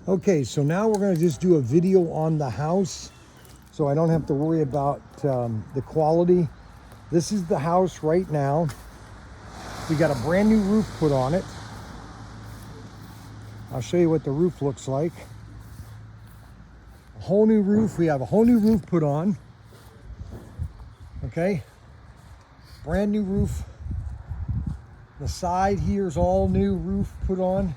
Okay, so now we're going to just do a video on the house so I don't have to worry about the quality. This is the house right now. We got a brand new roof put on it. I'll show you what the roof looks like. A whole new roof. We have a whole new roof put on. Okay, brand new roof. The side here is all new roof put on.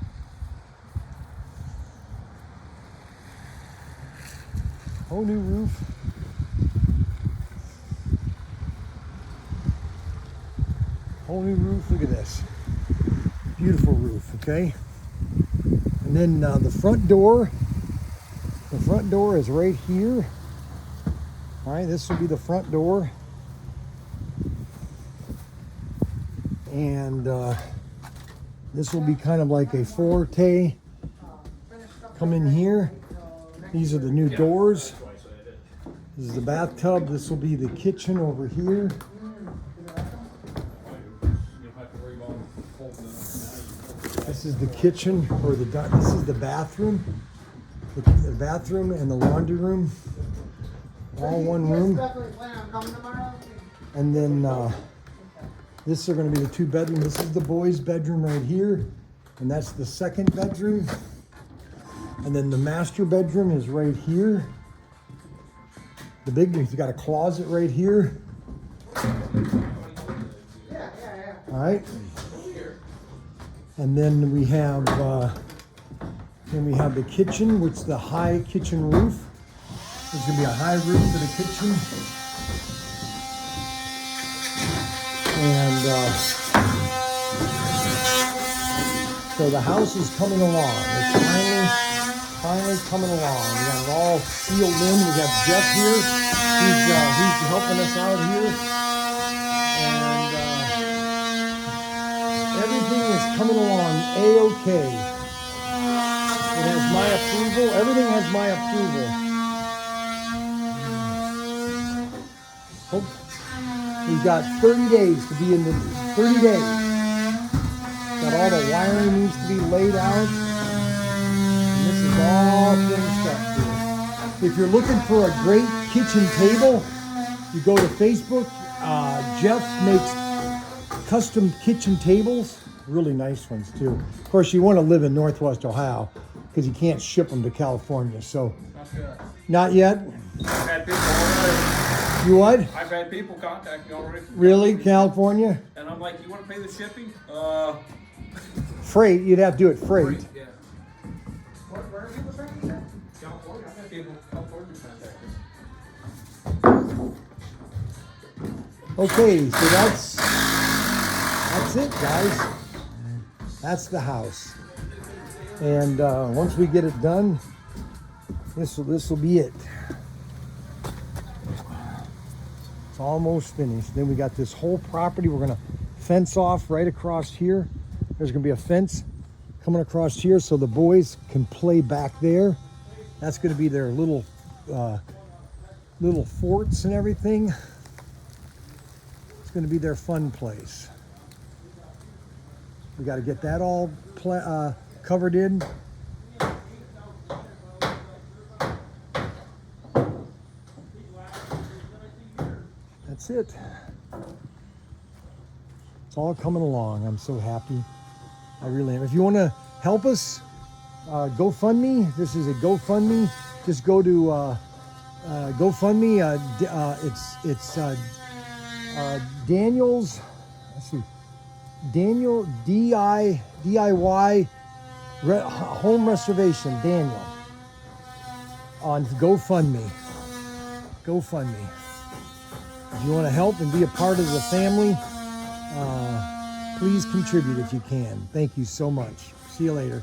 Whole new roof. Whole new roof. Look at this. Beautiful roof, okay? And then the front door. The front door is right here. All right, this will be the front door. And this will be kind of like a forte. Come in here. These are the new doors. This is the bathtub. This will be the kitchen over here. This is the kitchen, or this is the bathroom. The bathroom and the laundry room. All one room. And then this are going to be the two bedrooms. This is the boys' bedroom right here. And that's the second bedroom. And then the master bedroom is right here. The big one's got a closet right here. All right. And then we have the kitchen, which is the high kitchen roof. There's gonna be a high roof for the kitchen. And so the house is coming along. It's finally coming along. We got it all sealed in. We got Jeff here. He's helping us out here. And everything is coming along A-okay. It has my approval. Everything has my approval. We've got 30 days to be in the 30 days. Got all the wiring needs to be laid out. This is all finished up here. If you're looking for a great kitchen table, you go to Facebook. Jeff makes custom kitchen tables, really nice ones too. Of course, you want to live in Northwest Ohio because you can't ship them to California. So, not yet. I've had people already. You what? I've had people contact me already. Really, California? And I'm like, you want to pay the shipping? Freight, you'd have to do it freight. Yeah. Where are people saying that? California. I've had people California contact me. Okay, so that's it, guys. That's the house. And once we get it done, this will be it. It's almost finished. Then we got this whole property. We're gonna fence off right across here. There's gonna be a fence coming across here so the boys can play back there. That's gonna be their little forts and everything. It's gonna be their fun place. We got to get that all covered in. That's it. It's all coming along. I'm so happy. I really am. If you want to help us, GoFundMe. This is a GoFundMe. Just go to GoFundMe. It's Daniel's. Let's see. Daniel DIY home restoration. Daniel on GoFundMe. GoFundMe. If you want to help and be a part of the family, please contribute if you can. Thank you so much. See you later.